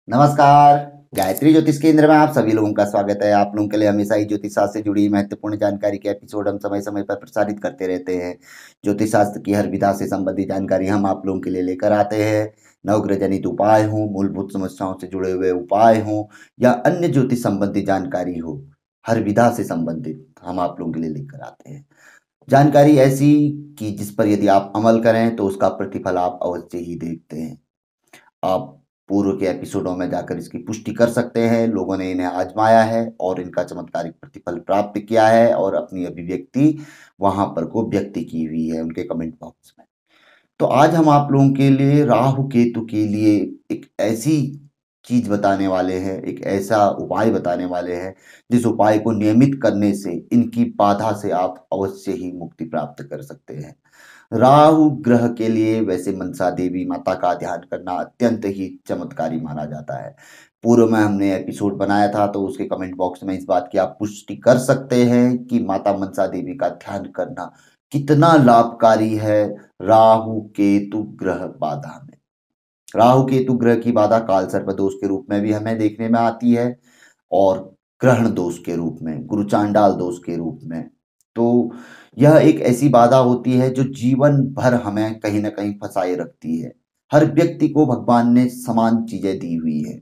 नमस्कार। गायत्री ज्योतिष केंद्र में आप सभी लोगों का स्वागत है। आप लोगों के लिए हमेशा ही ज्योतिष शास्त्र से जुड़ी महत्वपूर्ण जानकारी के एपिसोड हम समय समय पर प्रसारित करते रहते हैं। ज्योतिष शास्त्र की हर विधा से संबंधित जानकारी हम आप लोगों के लिए लेकर आते हैं। नवग्रह जनित उपाय हों, मूलभूत समस्याओं से जुड़े हुए उपाय हों या अन्य ज्योतिष संबंधी जानकारी हो, हर विधा से संबंधित हम आप लोगों के लिए लेकर आते हैं। जानकारी ऐसी कि जिस पर यदि आप अमल करें तो उसका प्रतिफल आप अवश्य ही देखते हैं। आप पूर्व के एपिसोडों में जाकर इसकी पुष्टि कर सकते हैं। लोगों ने इन्हें आजमाया है और इनका चमत्कारिक प्रतिफल प्राप्त किया है और अपनी अभिव्यक्ति वहां पर को व्यक्त की हुई है उनके कमेंट बॉक्स में। तो आज हम आप लोगों के लिए राहु केतु के लिए एक ऐसी चीज बताने वाले हैं, एक ऐसा उपाय बताने वाले हैं जिस उपाय को नियमित करने से इनकी बाधा से आप अवश्य ही मुक्ति प्राप्त कर सकते हैं। राहु ग्रह के लिए वैसे मनसा देवी माता का ध्यान करना अत्यंत ही चमत्कारी माना जाता है। पूर्व में हमने एपिसोड बनाया था तो उसके कमेंट बॉक्स में इस बात की आप पुष्टि कर सकते हैं कि माता मनसा देवी का ध्यान करना कितना लाभकारी है राहु केतु ग्रह बाधा में। राहु केतु ग्रह की बाधा काल सर्प दोष के रूप में भी हमें देखने में आती है और ग्रहण दोष के रूप में, गुरु चांडाल दोष के रूप में। तो यह एक ऐसी बाधा होती है जो जीवन भर हमें कहीं ना कहीं फंसाए रखती है। हर व्यक्ति को भगवान ने समान चीजें दी हुई है,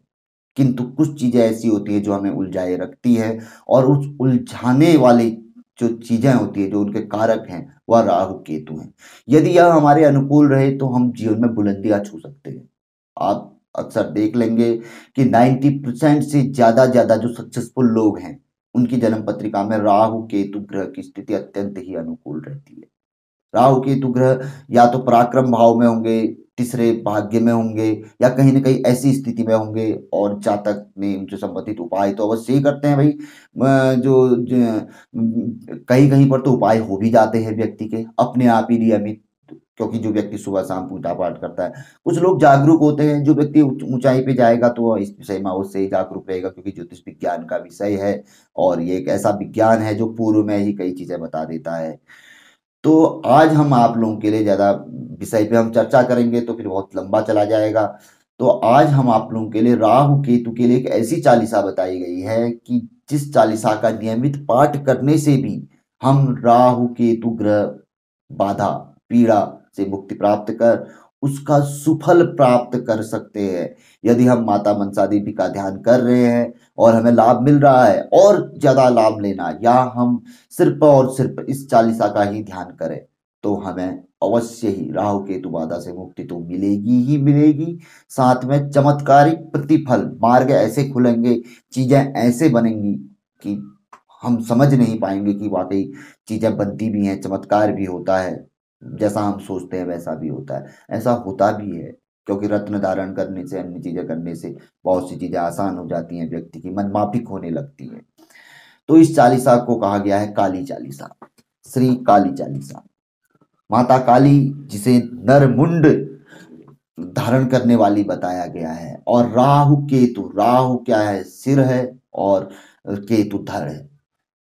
किंतु कुछ चीजें ऐसी होती है जो हमें उलझाए रखती है और उस उलझाने वाली जो चीजें होती है, जो उनके कारक हैं, वह राहु केतु हैं। यदि यह हमारे अनुकूल रहे तो हम जीवन में बुलंदियां छू सकते हैं। आप अक्सर देख लेंगे कि 90% से ज्यादा जो सक्सेसफुल लोग हैं उनकी जन्म पत्रिका में राहु केतु ग्रह की स्थिति अत्यंत ही अनुकूल रहती है। राहु केतु ग्रह या तो पराक्रम भाव में होंगे, तीसरे भाग्य में होंगे या कहीं ना कहीं ऐसी स्थिति में होंगे और जातक ने उनसे संबंधित उपाय तो अवश्य ही करते हैं भाई। कहीं कहीं पर तो उपाय हो भी जाते हैं व्यक्ति के अपने आप ही नियमित, क्योंकि जो व्यक्ति सुबह शाम पूजा पाठ करता है, कुछ लोग जागरूक होते हैं। जो व्यक्ति ऊंचाई पे जाएगा तो वह इस विषय में अवश्य ही जागरूक रहेगा, क्योंकि ज्योतिष विज्ञान का विषय है और ये एक ऐसा विज्ञान है जो पूर्व में ही कई चीजें बता देता है। तो आज हम आप लोगों के लिए ज्यादा विषय पे हम चर्चा करेंगे तो फिर बहुत लंबा चला जाएगा। तो आज हम आप लोगों के लिए राहु केतु के लिए एक ऐसी चालीसा बताई गई है कि जिस चालीसा का नियमित पाठ करने से भी हम राहु केतु ग्रह बाधा पीड़ा से मुक्ति प्राप्त कर उसका सुफल प्राप्त कर सकते हैं। यदि हम माता मनसा देवी का ध्यान कर रहे हैं और हमें लाभ मिल रहा है और ज्यादा लाभ लेना, या हम सिर्फ और सिर्फ इस चालीसा का ही ध्यान करें, तो हमें अवश्य ही राहु केतु बाधा से मुक्ति तो मिलेगी ही मिलेगी। साथ में चमत्कारिक प्रतिफल मार्ग ऐसे खुलेंगे, चीजें ऐसे बनेंगी कि हम समझ नहीं पाएंगे कि वाकई चीजें बनती भी हैं, चमत्कार भी होता है। जैसा हम सोचते हैं वैसा भी होता है, ऐसा होता भी है। क्योंकि रत्न धारण करने से, अन्य चीजें करने से बहुत सी चीजें आसान हो जाती हैं, व्यक्ति की मनमाफिक होने लगती है। तो इस चालीसा को कहा गया है काली चालीसा, श्री काली चालीसा। माता काली जिसे नरमुंड धारण करने वाली बताया गया है, और राहु केतु, राहु क्या है, सिर है और केतु धड़ है।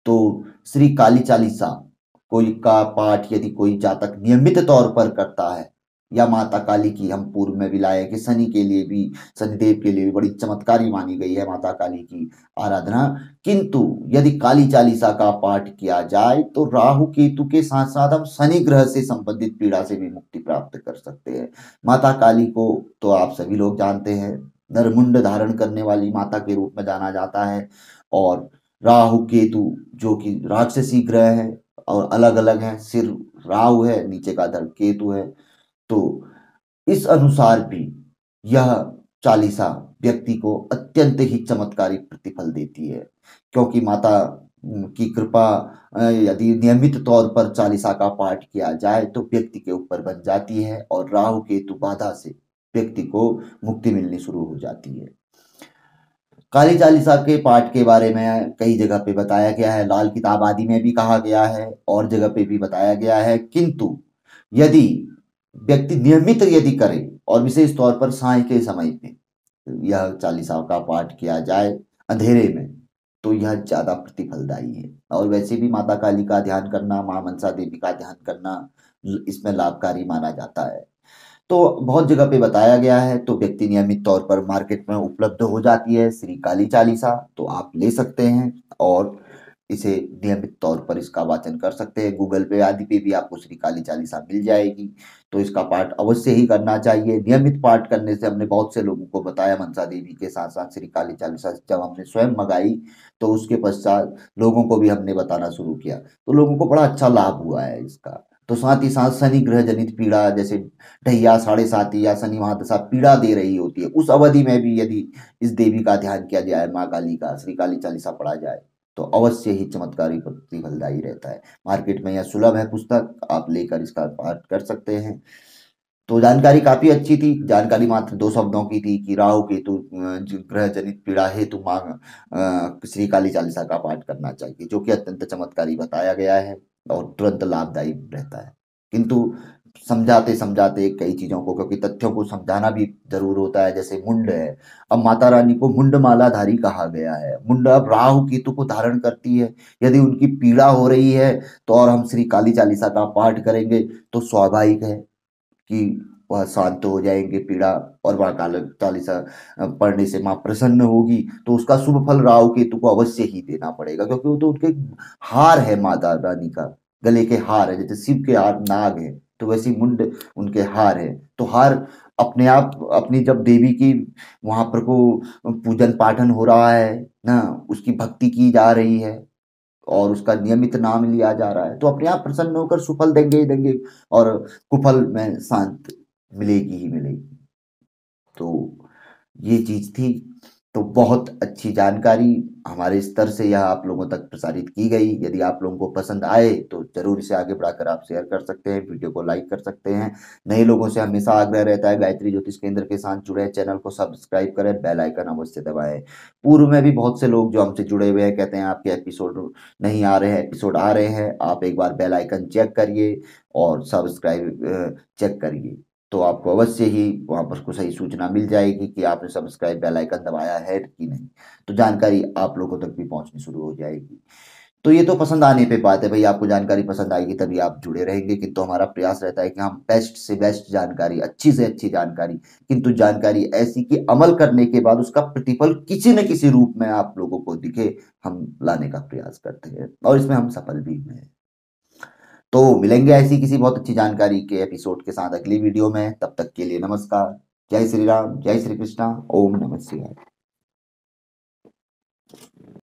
तो श्री काली चालीसा कोई का पाठ यदि कोई जातक नियमित तौर पर करता है, या माता काली की हम पूर्व में भी लाए कि शनि के लिए भी, शनिदेव के लिए भी बड़ी चमत्कारी मानी गई है माता काली की आराधना। किंतु यदि काली चालीसा का पाठ किया जाए तो राहु केतु के साथ साथ हम शनि ग्रह से संबंधित पीड़ा से भी मुक्ति प्राप्त कर सकते हैं। माता काली को तो आप सभी लोग जानते हैं, नरमुंड धारण करने वाली माता के रूप में जाना जाता है। और राहु केतु जो कि राक्षसी ग्रह है और अलग अलग हैं, सिर राहु है, नीचे का धड़ केतु है। तो इस अनुसार भी यह चालीसा व्यक्ति को अत्यंत ही चमत्कारी प्रतिफल देती है, क्योंकि माता की कृपा यदि नियमित तौर पर चालीसा का पाठ किया जाए तो व्यक्ति के ऊपर बन जाती है और राहु केतु बाधा से व्यक्ति को मुक्ति मिलनी शुरू हो जाती है। काली चालीसा के पाठ के बारे में कई जगह पे बताया गया है, लाल किताब आदि में भी कहा गया है और जगह पे भी बताया गया है। किंतु यदि व्यक्ति नियमित यदि करे और विशेष तौर पर साय के समय पे यह चालीसा का पाठ किया जाए अंधेरे में, तो यह ज्यादा प्रतिफलदायी है। और वैसे भी माता काली का ध्यान करना, मां मनसा देवी का ध्यान करना इसमें लाभकारी माना जाता है। तो बहुत जगह पे बताया गया है, तो व्यक्ति नियमित तौर पर मार्केट में उपलब्ध हो जाती है श्री काली चालीसा, तो आप ले सकते हैं और इसे नियमित तौर पर इसका वाचन कर सकते हैं। गूगल पे आदि पे भी आपको श्री काली चालीसा मिल जाएगी, तो इसका पाठ अवश्य ही करना चाहिए। नियमित पाठ करने से हमने बहुत से लोगों को बताया, मनसा देवी के साथ साथ श्री काली चालीसा जब हमने स्वयं मंगाई तो उसके पश्चात लोगों को भी हमने बताना शुरू किया, तो लोगों को बड़ा अच्छा लाभ हुआ है इसका। तो साथ ही साथ शनि ग्रह जनित पीड़ा जैसे ढैया, साढ़े साती या शनि महादशा पीड़ा दे रही होती है, उस अवधि में भी यदि इस देवी का ध्यान किया जाए, माँ काली का श्री काली चालीसा पढ़ा जाए, तो अवश्य ही चमत्कारी प्रतिफलदायी रहता है। मार्केट में यह सुलभ है पुस्तक, आप लेकर इसका पाठ कर सकते हैं। तो जानकारी काफी अच्छी थी। जानकारी मात्र 2 शब्दों की थी कि राहु केतु ग्रह जनित पीड़ा हेतु माँ श्री काली चालीसा का पाठ करना चाहिए, जो कि अत्यंत चमत्कारी बताया गया है और तुरंत लाभदायी रहता है। किंतु समझाते समझाते कई चीजों को, क्योंकि तथ्यों को समझाना भी जरूर होता है, जैसे मुंड है, अब माता रानी को मुंड मालाधारी कहा गया है। मुंड अब राहु केतु को धारण करती है। यदि उनकी पीड़ा हो रही है तो और हम श्री काली चालीसा का पाठ करेंगे तो स्वाभाविक है कि वह शांत हो जाएंगे पीड़ा, और माँ काली चालीसा पढ़ने से माँ प्रसन्न होगी, तो उसका शुभ फल राहु केतु को अवश्य ही देना पड़ेगा, क्योंकि वो तो उनके हार है, माता रानी का गले के हार है। जैसे शिव के हार नाग है, तो वैसी मुंड उनके हार है। तो हार अपने आप अपनी जब देवी की वहां पर को पूजन पाठन हो रहा है ना, उसकी भक्ति की जा रही है और उसका नियमित नाम लिया जा रहा है, तो अपने आप प्रसन्न होकर सुफल देंगे ही देंगे और कुफल में शांत मिलेगी ही मिलेगी। तो ये चीज थी। तो बहुत अच्छी जानकारी हमारे स्तर से यह आप लोगों तक प्रसारित की गई। यदि आप लोगों को पसंद आए तो जरूर इसे आगे बढ़ाकर आप शेयर कर सकते हैं, वीडियो को लाइक कर सकते हैं। नए लोगों से हमेशा आग्रह रहता है, गायत्री ज्योतिष केंद्र के साथ जुड़े, चैनल को सब्सक्राइब करें, बेल आइकन अवश्य दबाएं। पूर्व में भी बहुत से लोग जो हमसे जुड़े हुए हैं कहते हैं आपके एपिसोड नहीं आ रहे हैं, एपिसोड आ रहे हैं। आप एक बार बेल आइकन चेक करिए और सब्सक्राइब चेक करिए, तो आपको अवश्य ही वहां पर कुछ सही सूचना मिल जाएगी कि आपने सब्सक्राइब बेल आइकन दबाया है कि नहीं, तो जानकारी आप लोगों तक भी पहुंचनी शुरू हो जाएगी। तो ये तो पसंद आने पे बात है भाई, आपको जानकारी पसंद आएगी तभी आप जुड़े रहेंगे, किंतु हमारा प्रयास रहता है कि हम बेस्ट से बेस्ट जानकारी, अच्छी से अच्छी जानकारी, किंतु जानकारी ऐसी कि अमल करने के बाद उसका प्रतिफल किसी न किसी रूप में आप लोगों को दिखे, हम लाने का प्रयास करते हैं और इसमें हम सफल भी हुए हैं। तो मिलेंगे ऐसी किसी बहुत अच्छी जानकारी के एपिसोड के साथ अगली वीडियो में। तब तक के लिए नमस्कार। जय श्री राम, जय श्री कृष्णा, ओम नमः शिवाय।